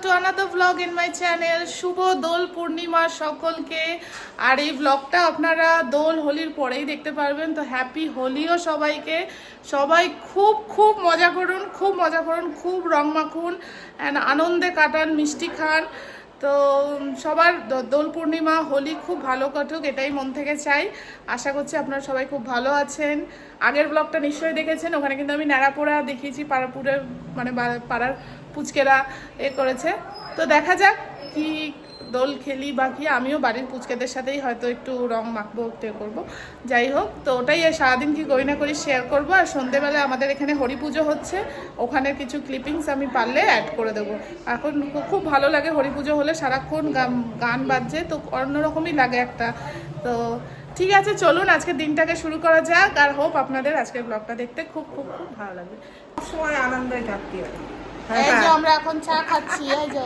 Two another blog in my channel. শুভ দোল পূর্ণিমা সকলকে। আর এই ব্লগটা আপনারা দোল হোলির পরেই দেখতে পারবেন। তো হ্যাপি হোলিও সবাইকে। সবাই খুব খুব মজা করুন, খুব মজা করুন, খুব রং মাখুন, আনন্দে কাটান, মিষ্টি খান। তো সবার দোল পূর্ণিমা হোলি খুব ভালো কাটুক, এটাই মন থেকে চাই। আশা করছি আপনারা সবাই খুব ভালো আছেন। আগের ব্লগটা নিশ্চয়ই দেখেছেন, ওখানে কিন্তু আমি ন্যাড়াপোড়া দেখিয়েছি, পাড়াপুরের মানে পাড়ার পুচকেরা করেছে। তো দেখা যাক কি দোল খেলি বা কি, আমিও বাড়ির পুচকেদের সাথেই হয়তো একটু রং মাখবো, করবো। যাই হোক, তো ওটাই সারাদিন কি করি না করি শেয়ার করবো। আর সন্ধেবেলা আমাদের এখানে হরি পুজো হচ্ছে, ওখানে কিছু ক্লিপিংস আমি পারলে অ্যাড করে দেবো। এখন খুব ভালো লাগে হরি পুজো হলে, সারাক্ষণ গান বাজছে, তো অন্যরকমই লাগে একটা। তো ঠিক আছে, চলুন আজকে দিনটাকে শুরু করা যাক। আর হোপ আপনাদের আজকের ব্লগটা দেখতে খুব খুব খুব ভালো লাগবে। সময় আনন্দে থাকতে হবে। এই যে আমরা এখন চা খাচ্ছি, এই যে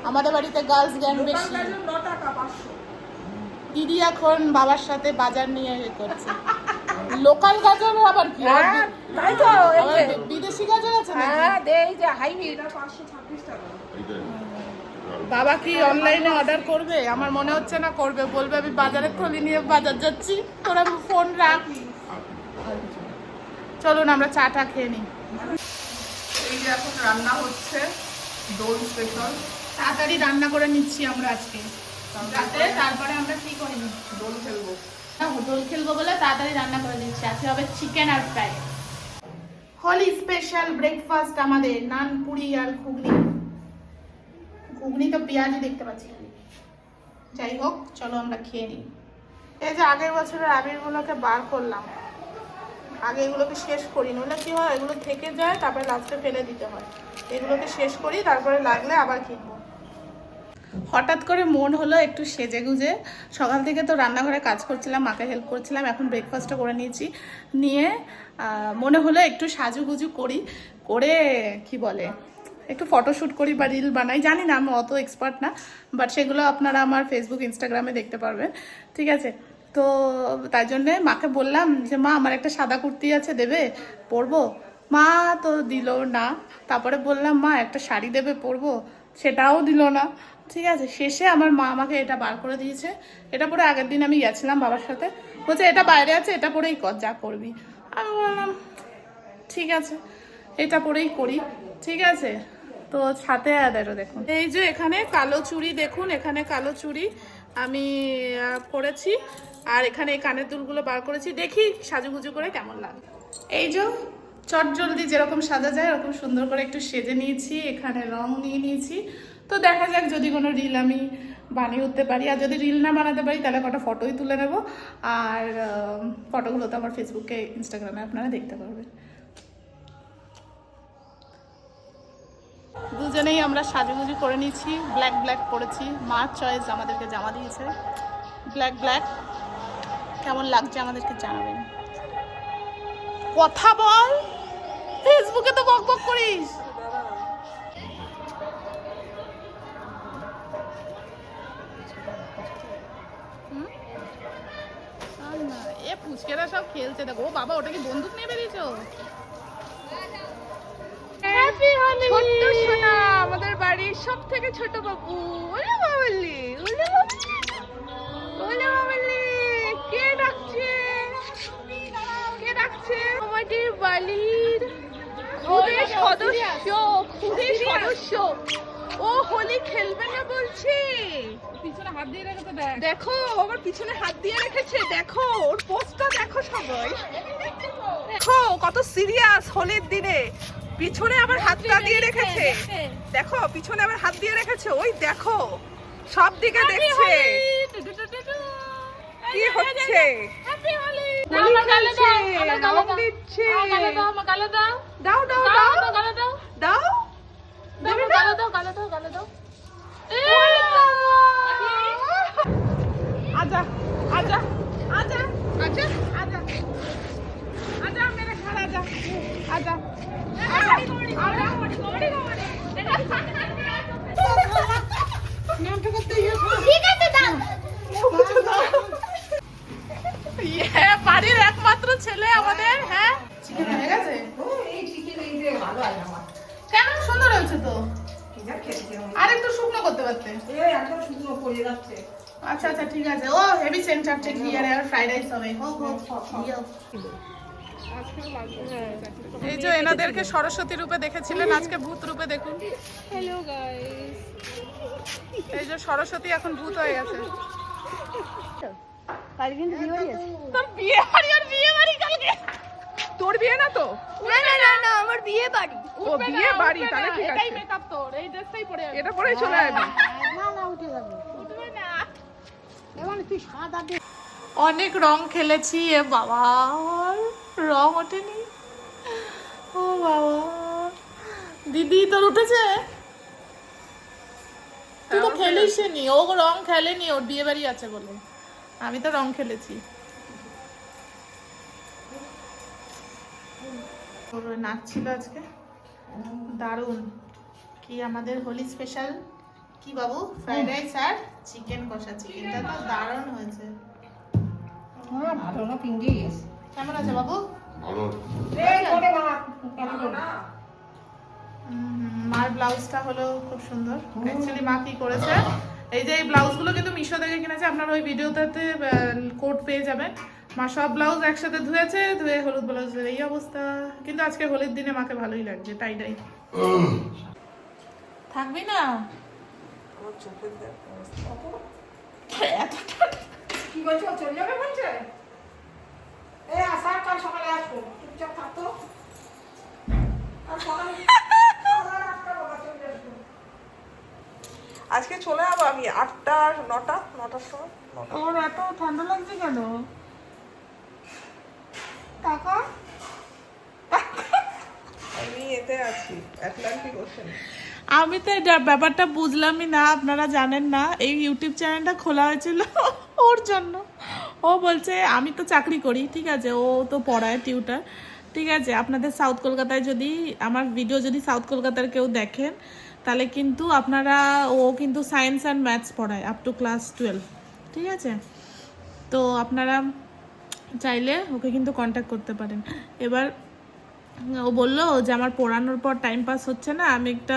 আমাদের বাড়িতে গার্লস গ্যাং বেশি। দিদি এখন বাবার সাথে বাজার নিয়ে করছে। লোকাল গাজর আবার কি, তাই তো বিদেশি গাজর আছে না? হ্যাঁ, এই যে হাইব্রিড 526 টাকা। বাবা কি অনলাইনে অর্ডার করবে? আমার মনে হচ্ছে না করবে, বলবে আমি বাজারে থলি নিয়ে বাজার যাচ্ছি, তোরা ফোন রাখ। চলুন আমরা চাটা খেয়ে নিই। এই যে এখন রান্না হচ্ছে দোল স্পেশাল। তাড়াতাড়ি রান্না করে নিচ্ছি আমরা আজকে, যাতে তারপরে আমরা কি করি, দোল খেলবো। দোল খেলবো বলে তাড়াতাড়ি রান্না করে নিচ্ছি। আজকে হবে চিকেন আর ফ্রাই। হোলি স্পেশাল ব্রেকফাস্ট আমাদের নান, পুরি আর ঘুগনি। ঘুগনি তো পেঁয়াজই দেখতে পাচ্ছি। যাই হোক, চলো আমরা খেয়ে নিই। এই যে আগের বছরের আবিরগুলোকে বার করলাম, আগে এগুলোকে শেষ করি, নইলে কি হয় এগুলো থেকে যায়, তারপরে লাস্টে ফেলে দিতে হয়। এগুলোকে শেষ করি, তারপরে লাগলে আবার কিনবো। হঠাৎ করে মন হলো একটু সেজে গুজে। সকাল থেকে তো রান্নাঘরে কাজ করছিলাম, মাকে হেল্প করছিলাম, এখন ব্রেকফাস্টটা করে নিয়েছি। নিয়ে মনে হলো একটু সাজুগুজু করি, করে কি বলে একটু ফটোশ্যুট করি বা রিল বানাই। জানি না, আমি অত এক্সপার্ট না, বাট সেগুলো আপনারা আমার ফেসবুক ইনস্টাগ্রামে দেখতে পারবেন। ঠিক আছে, তো তাই জন্যে মাকে বললাম যে মা আমার একটা সাদা কুর্তি আছে, দেবে, পরবো। মা তো দিল না। তারপরে বললাম মা একটা শাড়ি দেবে, পরবো, সেটাও দিল না। ঠিক আছে, শেষে আমার মা আমাকে এটা বার করে দিয়েছে। এটা পরে আগের দিন আমি গেছিলাম বাবার সাথে, বলছে এটা বাইরে আছে, এটা পরেই কর, যা করবি। আমি বললাম ঠিক আছে, এটা পরেই করি। ঠিক আছে, তো সাথে আদারও দেখুন, এই যে এখানে কালো চুড়ি, দেখুন এখানে কালো চুড়ি আমি পরেছি। আর এখানে এই কানের দুলগুলো বার করেছি, দেখি সাজুগুজু করে কেমন লাগে। এই যে চট জলদি যেরকম সাজা যায় ওরকম সুন্দর করে একটু সেজে নিয়েছি, এখানে রং নিয়ে নিয়েছি। তো দেখা যাক যদি কোনো রিল আমি বানিয়ে উঠতে পারি। আর যদি রিল না বানাতে পারি তাহলে কটা ফটোই তুলে নেব। আর ফটোগুলো তো আমার ফেসবুকে ইনস্টাগ্রামে আপনারা দেখতে পারবেন। দুজনেই আমরা সাজুগুজু করে নিয়েছি, ব্ল্যাক ব্ল্যাক পরেছি। মার চয়েস আমাদেরকে জামা দিয়েছে ব্ল্যাক ব্ল্যাক। কেমন লাগছে আমাদেরকে জানাবেন। কথা বল, ফেসবুকে তো বক বক করিস। এ পুচকেরা সব খেলছে, দেখো। ও বাবা, ওটা কি বন্দুক নিয়ে বেরিয়েছো? ছোট্ট সোনা, আমাদের বাড়ির সব থেকে ছোট বাবু। ওলে বাবলি, ওলে বাবলি, ওলে বাবলি। কে ডাকছে, কে ডাকছে? আমাদের বাড়ির খুদে সদস্য, খুদে সদস্য। ও হোলি খেলবে না বলছে, পিছনে হাত দিয়ে রেখেছে। দেখো আমার পিছনে হাত দিয়ে রেখেছে, দেখো ওর পোস্টটা দেখো সবাই, দেখো কত সিরিয়াস হোলির দিনে। পিছনে আবার হাতটা দিয়ে রেখেছে, দেখো পিছনে আবার হাত দিয়ে রেখেছে। ওই দেখো সব দিকে দেখছে কি হচ্ছে। দাও দাও দাও দাও, আজা আজা আজা আজা আজা আজা মেরে ঘর আজা আজা। বাড়ির একমাত্র ছেলে আমাদের। হ্যাঁ, চিকেন হয়ে গেছে, কেমন সুন্দর হয়েছে তো। আর একটু শুকনো করতে পারতে। এই একদম শুকনো পড়ে যাচ্ছে। আচ্ছা আচ্ছা ঠিক আছে। ও হেভি সেন্ট চাচ্ছে ঘি আর ফ্রাইড রাইস হবে। হোক হোক ইয়ো। এই যে এনাদেরকে সরস্বতী রূপে দেখেছিলেন, আজকে ভূত রূপে দেখুন। Hello guys. এই যে সরস্বতী এখন ভূত হয়ে গেছে। কাল কিন্তু বিয়ে বাড়ি আছে। তোর বিয়ে বাড়ি আর বিয়ে বাড়ি কালকে। তোর বিয়ে না তো? না না না না, আমার বিয়ে বাড়ি। ও বিয়ে বাড়ি, তাহলে ঠিক আছে। এটাই মেকআপ তোর, এই ড্রেসটাই পরে আসবি। এটা পরেই চলে আসবি। না না, উঠে যাবে। উঠবে না। এবার তুই সাদা দে। অনেক রং খেলেছি, এ বাবা রং ওঠেনি। ও বাবা, দিদি তোর উঠেছে? তুই তো খেলিসনি, ও রং খেলেনি, ওর বিয়ে বাড়ি আছে বলে। আমি তো রং খেলেছি। ওর নাচ ছিল আজকে, দারুণ। কি আমাদের হোলি স্পেশাল কি বাবু? ফ্রাইড রাইস আর চিকেন কষা। চিকেনটা তো দারুণ হয়েছে। হ্যাঁ ভালো না পিন্ডি। কেমন আছে বাবু? ভালো। এই করে বাবা কেমন না? মার ব্লাউজটা হলো খুব সুন্দর। অ্যাকচুয়ালি মা কি করেছে, এই যে এই ব্লাউজগুলো কিন্তু মিশো থেকে কিনেছে, আপনারা ওই ভিডিওটাতে কোড পেয়ে যাবেন। মা সব ব্লাউজ একসাথে ধুয়েছে, ধুয়ে হলুদ ব্লাউজের এই অবস্থা। কিন্তু আজকে হোলির দিনে মাকে ভালোই লাগছে, টাই টাই। থাকবি না? আমার চোখের কি বলছো, চলে যাবে বলছে? এই আসার কাল সকালে আসবো, চুপচাপ থাকতো। আর সকালে আজকে চলে যাবো আমি 8টা 9টার সময়। ওর এত ঠান্ডা লাগছে কেন? টাকা আমি এতে আছি অ্যাটলান্টিক ওশান। আমি তো এটা ব্যাপারটা বুঝলামই না, আপনারা জানেন না। এই ইউটিউব চ্যানেলটা খোলা হয়েছিল ওর জন্য। ও বলছে আমি তো চাকরি করি, ঠিক আছে, ও তো পড়ায় টিউটার, ঠিক আছে। আপনাদের সাউথ কলকাতায় যদি আমার ভিডিও যদি সাউথ কলকাতার কেউ দেখেন, তাহলে কিন্তু আপনারা, ও কিন্তু সায়েন্স অ্যান্ড ম্যাথস পড়ায় আপ টু ক্লাস 12, ঠিক আছে। তো আপনারা চাইলে ওকে কিন্তু কন্ট্যাক্ট করতে পারেন। এবার ও বললো যে আমার পড়ানোর পর টাইম পাস হচ্ছে না, আমি একটা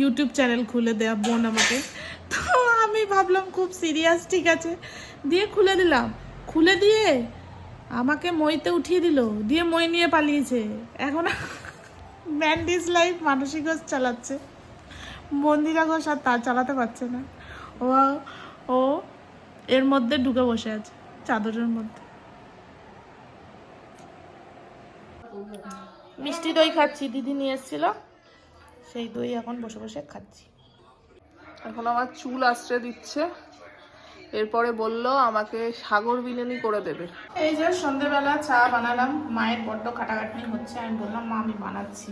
ইউটিউব চ্যানেল খুলে দেয়া বোন আমাকে। তো আমি ভাবলাম খুব সিরিয়াস, ঠিক আছে, দিয়ে খুলে দিলাম। খুলে দিয়ে আমাকে মইতে উঠিয়ে দিল, দিয়ে মই নিয়ে পালিয়েছে। এখন ম্যান্ডিস লাইফ মানসী ঘোষ চালাচ্ছে, মন্দিরা ঘোষ আর তার চালাতে পারছে না। ও ও এর মধ্যে ঢুকে বসে আছে, চাদরের মধ্যে। মিষ্টি দই খাচ্ছি, দিদি নিয়ে এসেছিল, সেই দই এখন বসে বসে খাচ্ছি। এখন আমার চুল আশ্রে দিচ্ছে, এরপরে বলল আমাকে সাগর বিরিয়ানি করে দেবে। এই যে সন্ধ্যেবেলা চা বানালাম, মায়ের বড্ড খাটাখাটনি হচ্ছে, আমি বললাম মা আমি বানাচ্ছি।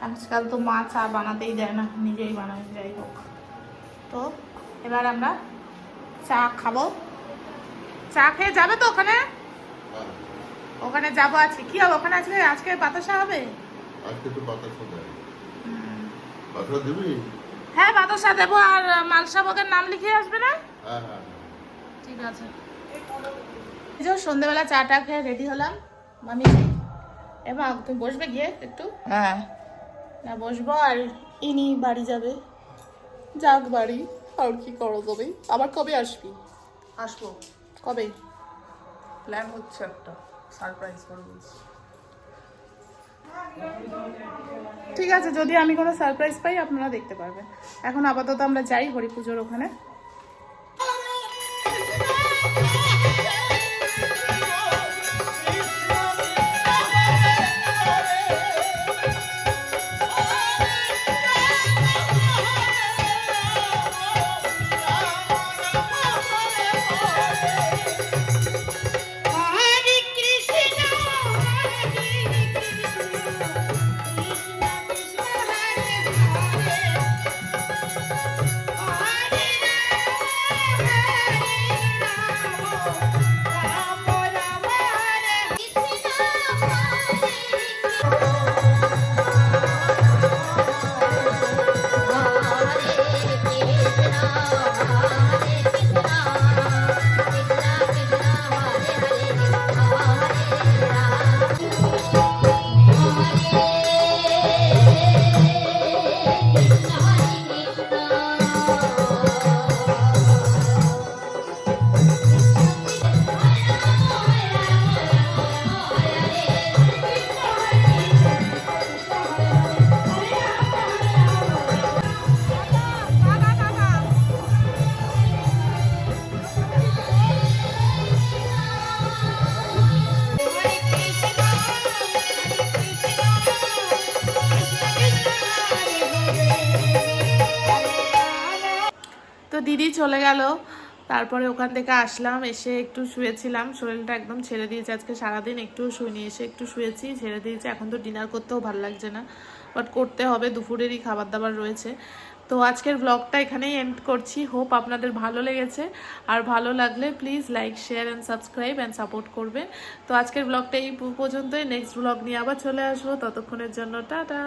আজকাল তো মা চা বানাতেই দেয় না, নিজেই বানাই, যাই হোক। তো এবার আমরা চা খাবো। চা খেয়ে যাবে তো ওখানে? ওখানে যাবো আজকে। কি হবে ওখানে আজকে? আজকে বাতাসা হবে। আজকে তো বাতাসা দেয়। বাতাসা দিবি? হ্যাঁ বাতাসা দেবো। আর মালসা ভোগের নাম লিখিয়ে আসবে না? হ্যাঁ হ্যাঁ। ঠিক আছে। এই যে সন্ধ্যেবেলা চাটা খেয়ে রেডি হলাম। মামি এবার তুমি বসবে গিয়ে একটু? হ্যাঁ না বসবো, আর ইনি বাড়ি যাবে। যাক বাড়ি, আর কি করো যাবে। আবার কবে আসবি? আসবো, কবে? প্ল্যান হচ্ছে একটা সারপ্রাইজ করবো। ঠিক আছে, যদি আমি কোনো সারপ্রাইজ পাই আপনারা দেখতে পারবেন। এখন আপাতত আমরা যাই হরি পুজোর ওখানে। দিদি চলে গেল, তারপরে ওখান থেকে আসলাম, এসে একটু শুয়েছিলাম, শরীরটা একদম ছেড়ে দিয়েছে আজকে সারাদিন, একটু শুইনি, এসে একটু শুয়েছি, ছেড়ে দিয়েছে। এখন তো ডিনার করতেও ভালো লাগছে না, বাট করতে হবে, দুপুরেরই খাবার দাবার রয়েছে। তো আজকের ব্লগটা এখানেই এন্ড করছি। হোপ আপনাদের ভালো লেগেছে, আর ভালো লাগলে please like, share and subscribe and support করবেন। তো আজকের ব্লগটা এই পর্যন্তই, নেক্সট ব্লগ নিয়ে আবার চলে আসবো, ততক্ষণের জন্য টাটা।